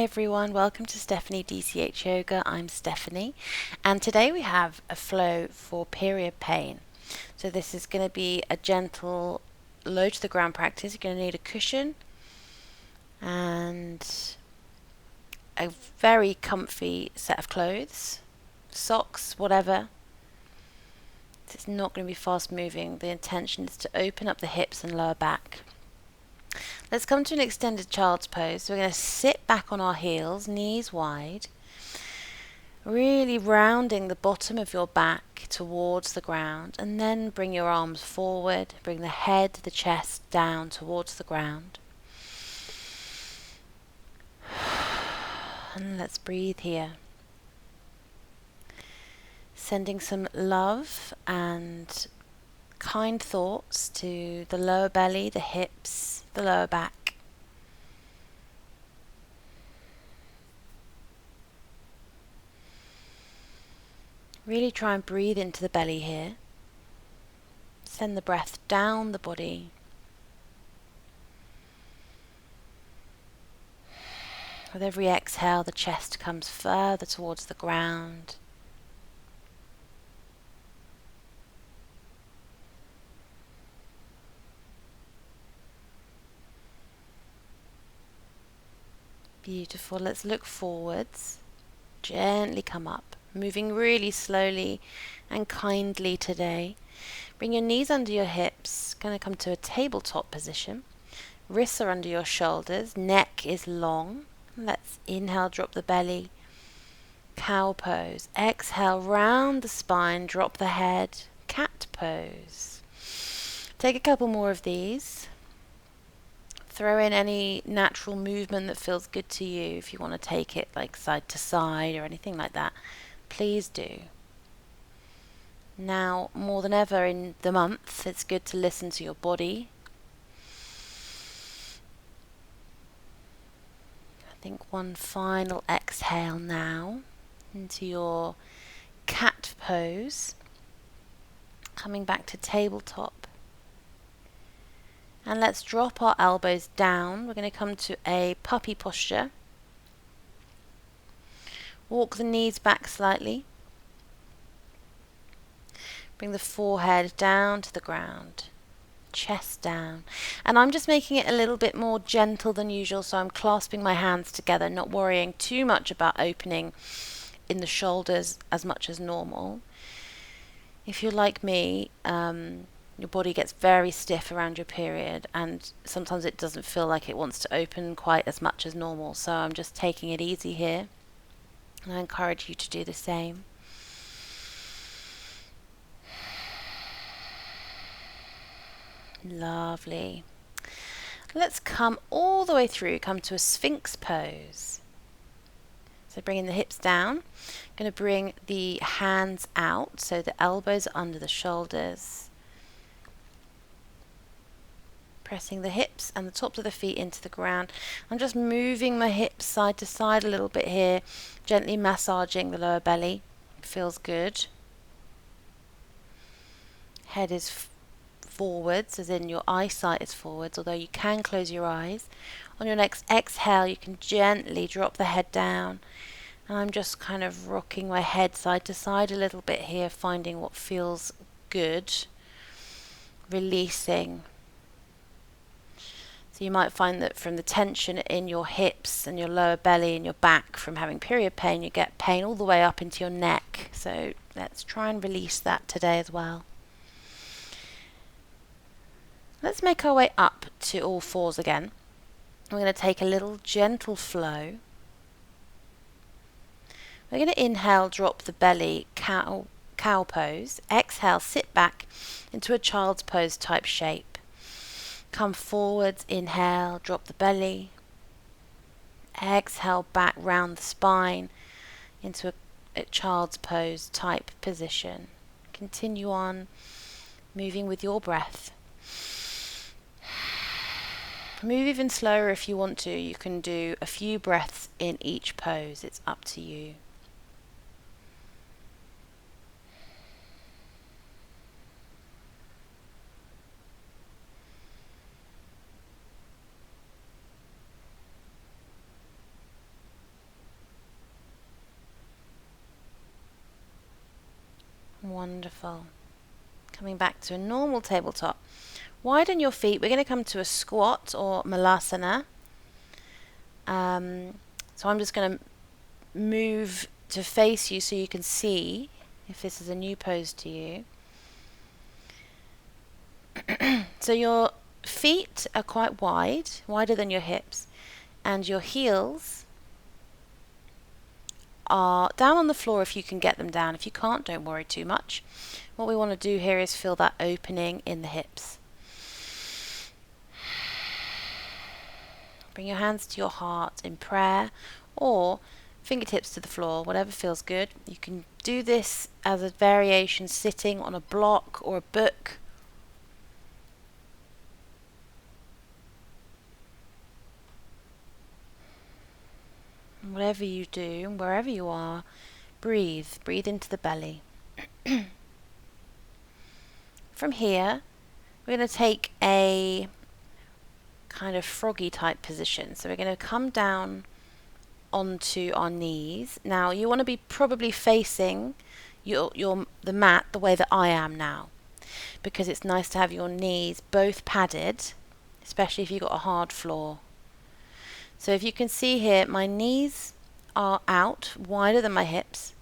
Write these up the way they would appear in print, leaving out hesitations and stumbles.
everyone, welcome to Stephanie dCH Yoga. I'm Stephanie, and today we have a flow for period pain. So this is going to be a gentle low to the ground practice. You're going to need a cushion and a very comfy set of clothes, socks, whatever. It's not going to be fast moving. The intention is to open up the hips and lower back. Let's come to an extended child's pose. So we're going to sit back on our heels, knees wide, really rounding the bottom of your back towards the ground, and then bring your arms forward, bring the head, the chest down towards the ground. And let's breathe here. Sending some love and kind thoughts to the lower belly, the hips, the lower back. Really try and breathe into the belly here. Send the breath down the body. With every exhale, the chest comes further towards the ground. Beautiful. Let's look forwards. Gently come up, moving really slowly and kindly today. Bring your knees under your hips. Going to come to a tabletop position. Wrists are under your shoulders. Neck is long. Let's inhale, drop the belly. Cow pose. Exhale, round the spine, drop the head. Cat pose. Take a couple more of these. Throw in any natural movement that feels good to you. If you want to take it like side to side or anything like that, please do. Now, more than ever in the month, it's good to listen to your body. I think one final exhale now into your cat pose. Coming back to tabletop. And let's drop our elbows down. We're going to come to a puppy posture. Walk the knees back slightly. Bring the forehead down to the ground. Chest down. And I'm just making it a little bit more gentle than usual, so I'm clasping my hands together, not worrying too much about opening in the shoulders as much as normal. If you're like me, your body gets very stiff around your period, and sometimes it doesn't feel like it wants to open quite as much as normal. So I'm just taking it easy here, and I encourage you to do the same. Lovely. Let's come all the way through, come to a Sphinx pose. So bringing the hips down, going to bring the hands out, so the elbows are under the shoulders. Pressing the hips and the tops of the feet into the ground. I'm just moving my hips side to side a little bit here, gently massaging the lower belly. It feels good. Head is forwards, as in your eyesight is forwards, although you can close your eyes. On your next exhale, you can gently drop the head down. And I'm just kind of rocking my head side to side a little bit here, finding what feels good. Releasing. So you might find that from the tension in your hips and your lower belly and your back from having period pain, you get pain all the way up into your neck. So let's try and release that today as well. Let's make our way up to all fours again. We're going to take a little gentle flow. We're going to inhale, drop the belly, cow pose. Exhale, sit back into a child's pose type shape. Come forwards, inhale, drop the belly. Exhale, back round the spine into a child's pose type position. Continue on, moving with your breath. Move even slower if you want to. You can do a few breaths in each pose. It's up to you. Wonderful. Coming back to a normal tabletop. Widen your feet. We're going to come to a squat or malasana. So I'm just going to move to face you so you can see if this is a new pose to you. So your feet are quite wide, wider than your hips, and your heels are down on the floor if you can get them down. If you can't, don't worry too much. What we want to do here is feel that opening in the hips. Bring your hands to your heart in prayer or fingertips to the floor, whatever feels good. You can do this as a variation sitting on a block or a book. Whatever you do, wherever you are, breathe. Breathe into the belly. From here, we're going to take a kind of froggy type position. So we're going to come down onto our knees. Now you want to be probably facing the mat the way that I am now, because it's nice to have your knees both padded, especially if you've got a hard floor. So if you can see here, my knees are out wider than my hips.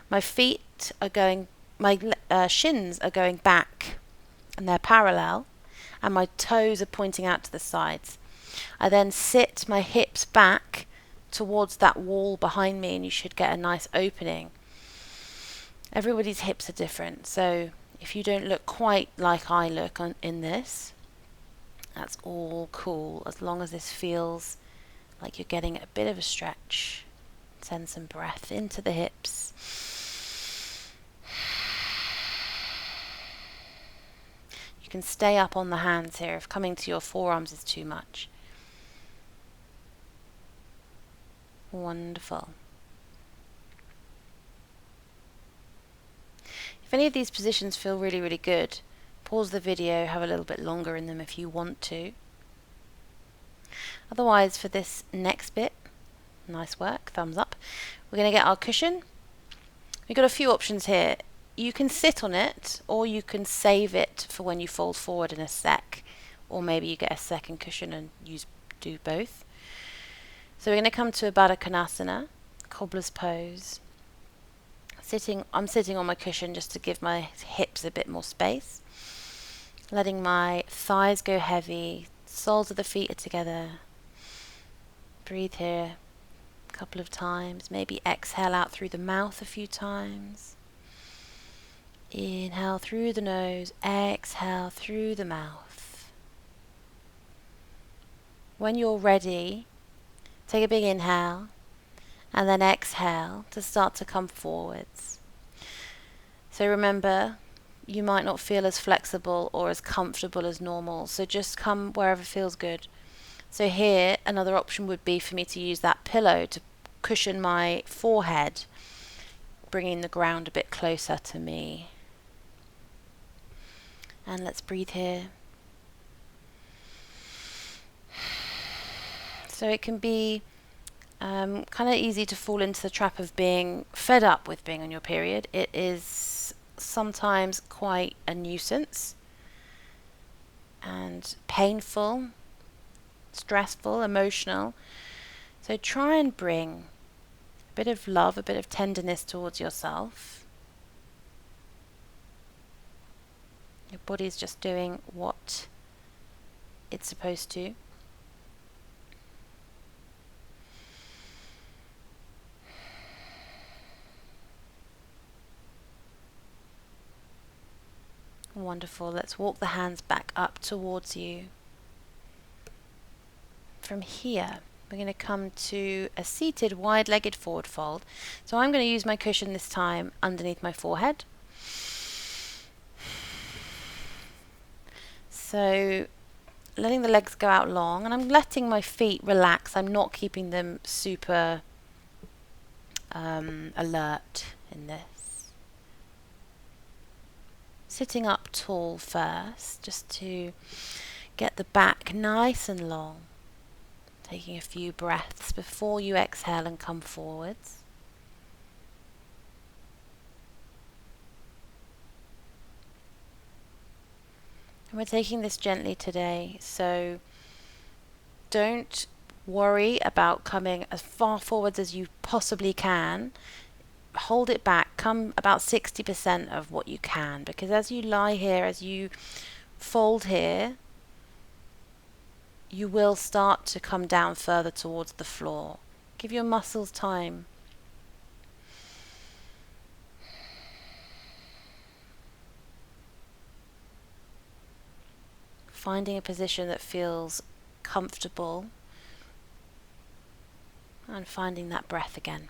My feet are going, my shins are going back and they're parallel, and my toes are pointing out to the sides. I then sit my hips back towards that wall behind me, and you should get a nice opening. Everybody's hips are different, so if you don't look quite like I look in this, that's all cool, as long as this feels like you're getting a bit of a stretch. Send some breath into the hips. You can stay up on the hands here if coming to your forearms is too much. Wonderful. If any of these positions feel really, really good, pause the video, have a little bit longer in them if you want to. Otherwise, for this next bit, nice work, thumbs up, we're going to get our cushion. We've got a few options here. You can sit on it, or you can save it for when you fold forward in a sec, or maybe you get a second cushion and do both. So we're going to come to a Baddha Konasana, Cobblers pose. I'm sitting on my cushion just to give my hips a bit more space. Letting my thighs go heavy, soles of the feet are together. Breathe here a couple of times. Maybe exhale out through the mouth a few times. Inhale through the nose, exhale through the mouth. When you're ready, take a big inhale and then exhale to start to come forwards. So remember, you might not feel as flexible or as comfortable as normal, so just come wherever feels good. So here, another option would be for me to use that pillow to cushion my forehead, bringing the ground a bit closer to me. And let's breathe here. So it can be kind of easy to fall into the trap of being fed up with being on your period. It is sometimes quite a nuisance and painful, stressful, emotional. So try and bring a bit of love, a bit of tenderness towards yourself. Your body's just doing what it's supposed to. Wonderful. Let's walk the hands back up towards you. From here, we're going to come to a seated wide-legged forward fold. So I'm going to use my cushion this time underneath my forehead. So letting the legs go out long, and I'm letting my feet relax. I'm not keeping them super alert in this. Sitting up tall first, just to get the back nice and long. Taking a few breaths before you exhale and come forwards. And we're taking this gently today, so don't worry about coming as far forwards as you possibly can. Hold it back, come about 60% of what you can, because as you lie here, as you fold here, you will start to come down further towards the floor. Give your muscles time. Finding a position that feels comfortable and finding that breath again.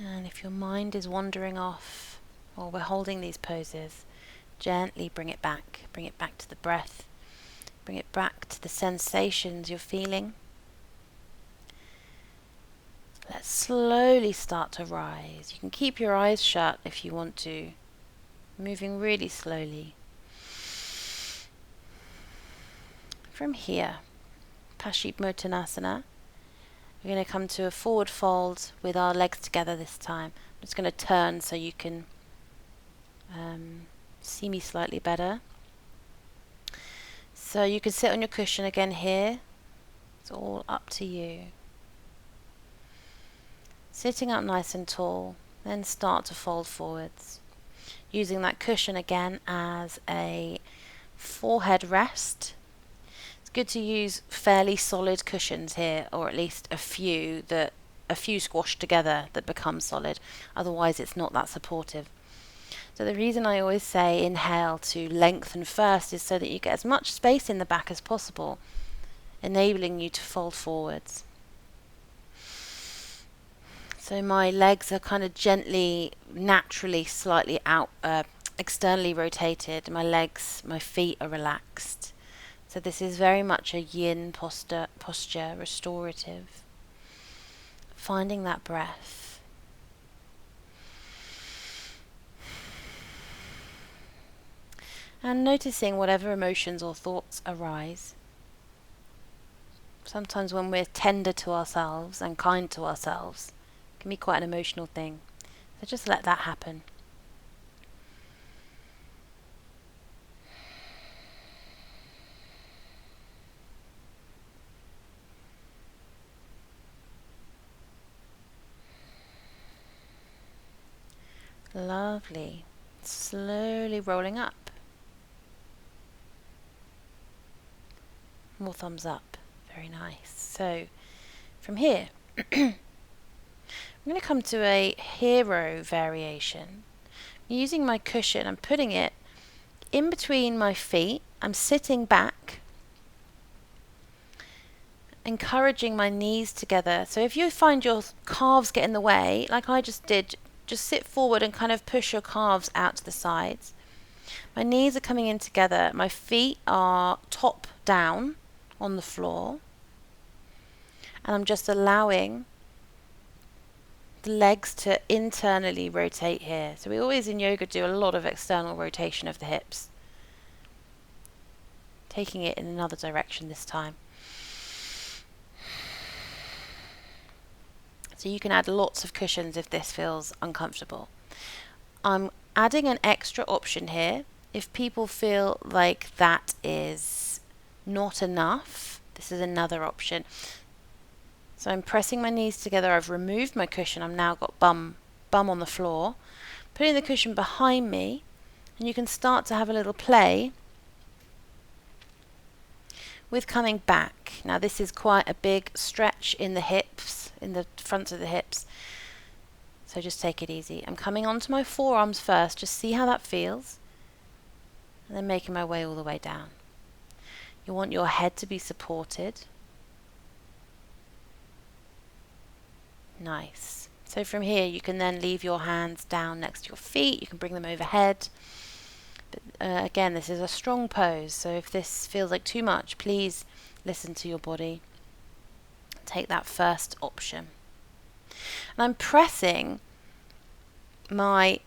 And if your mind is wandering off while we're holding these poses, gently bring it back. Bring it back to the breath. Bring it back to the sensations you're feeling. Let's slowly start to rise. You can keep your eyes shut if you want to. Moving really slowly. From here, Paschimottanasana. We're going to come to a forward fold with our legs together this time. I'm just going to turn so you can see me slightly better. So you can sit on your cushion again here. It's all up to you. Sitting up nice and tall, then start to fold forwards. Using that cushion again as a forehead rest. It's good to use fairly solid cushions here, or at least a few squashed together that become solid. Otherwise it's not that supportive. So the reason I always say inhale to lengthen first is so that you get as much space in the back as possible, enabling you to fold forwards. So my legs are kind of gently, naturally, slightly out, externally rotated. My legs, my feet are relaxed. So this is very much a yin posture, restorative. Finding that breath. And noticing whatever emotions or thoughts arise. Sometimes when we're tender to ourselves and kind to ourselves, it can be quite an emotional thing. So just let that happen. Lovely. Slowly rolling up. More thumbs up. Very nice. So from here, I'm going to come to a hero variation. Using my cushion, I'm putting it in between my feet. I'm sitting back, encouraging my knees together. So if you find your calves get in the way, like I just did, just sit forward and kind of push your calves out to the sides. My knees are coming in together. My feet are top down on the floor. And I'm just allowing the legs to internally rotate here. So we always in yoga do a lot of external rotation of the hips. Taking it in another direction this time. So you can add lots of cushions if this feels uncomfortable. I'm adding an extra option here. If people feel like that is not enough, this is another option. So I'm pressing my knees together. I've removed my cushion. I've now got bum on the floor. Putting the cushion behind me, and you can start to have a little play with coming back. Now this is quite a big stretch in the hips, in the front of the hips. So just take it easy. I'm coming onto my forearms first, just see how that feels. And then making my way all the way down. You want your head to be supported. Nice. So from here you can then leave your hands down next to your feet. You can bring them overhead. But again, this is a strong pose, so if this feels like too much, please listen to your body. Take that first option. And I'm pressing my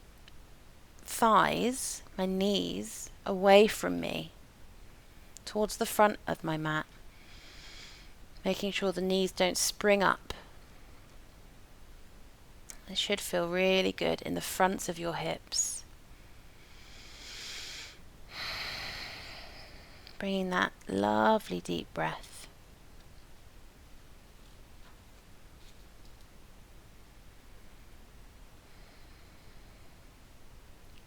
thighs, my knees, away from me, towards the front of my mat, making sure the knees don't spring up. It should feel really good in the fronts of your hips. Bringing that lovely deep breath.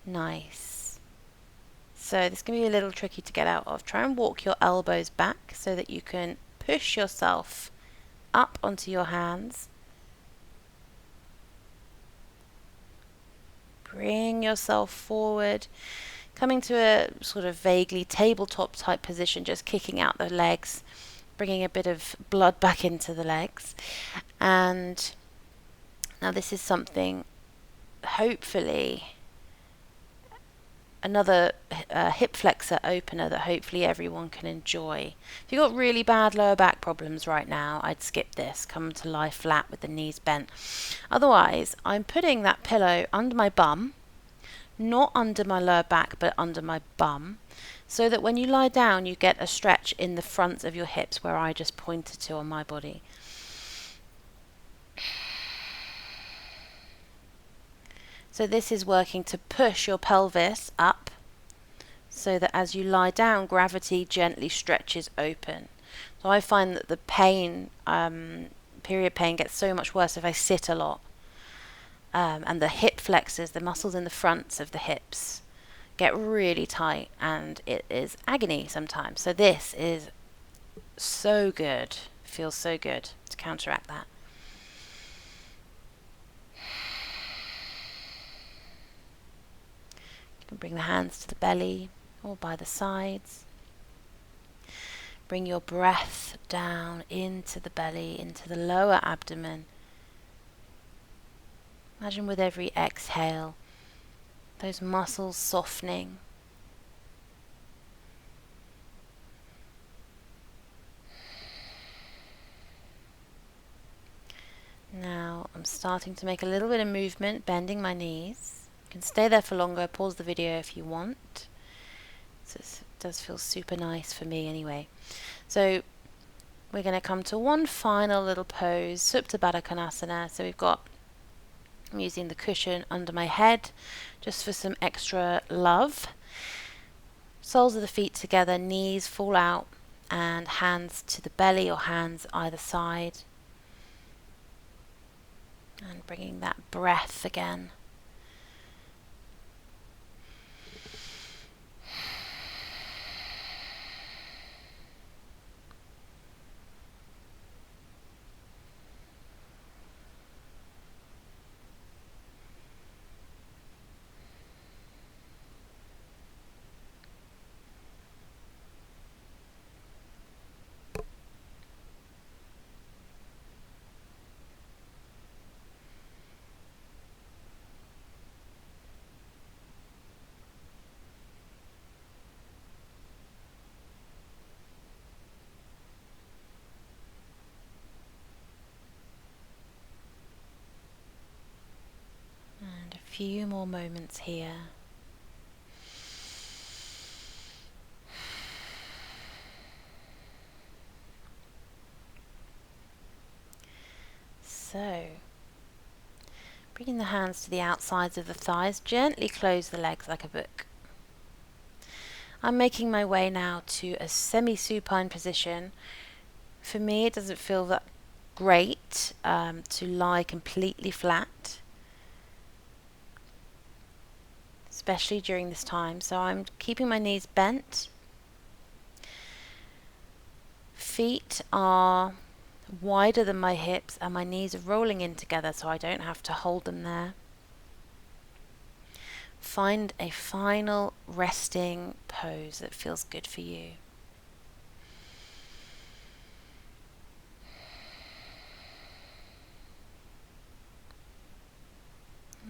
Nice. So this can be a little tricky to get out of. Try and walk your elbows back so that you can push yourself up onto your hands. Bring yourself forward, coming to a sort of vaguely tabletop type position, just kicking out the legs, bringing a bit of blood back into the legs. And now this is something, hopefully, another hip flexor opener that hopefully everyone can enjoy. If you've got really bad lower back problems right now, I'd skip this. Come to lie flat with the knees bent. Otherwise, I'm putting that pillow under my bum, not under my lower back, but under my bum, so that when you lie down, you get a stretch in the fronts of your hips where I just pointed to on my body. So this is working to push your pelvis up so that as you lie down, gravity gently stretches open. So I find that the pain, period pain, gets so much worse if I sit a lot. And the hip flexors, the muscles in the fronts of the hips, get really tight, and it is agony sometimes. So this is so good, feels so good to counteract that. You can bring the hands to the belly or by the sides. Bring your breath down into the belly, into the lower abdomen. Imagine with every exhale, those muscles softening. Now I'm starting to make a little bit of movement, bending my knees. You can stay there for longer, pause the video if you want. So it does feel super nice for me anyway. So we're going to come to one final little pose, Supta Baddha Konasana. So I'm using the cushion under my head just for some extra love. Soles of the feet together, knees fall out, and hands to the belly or hands either side. And bringing that breath again. And a few more moments here. So, bringing the hands to the outsides of the thighs, gently close the legs like a book. I'm making my way now to a semi-supine position. For me, it doesn't feel that great to lie completely flat, especially during this time. So I'm keeping my knees bent. Feet are wider than my hips and my knees are rolling in together so I don't have to hold them there. Find a final resting pose that feels good for you.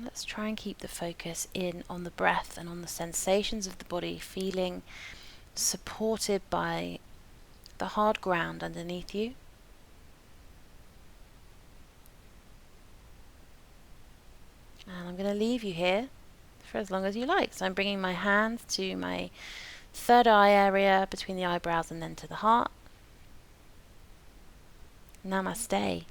That Let's try and keep the focus in on the breath and on the sensations of the body, feeling supported by the hard ground underneath you. And I'm going to leave you here for as long as you like. So I'm bringing my hands to my third eye area between the eyebrows and then to the heart. Namaste.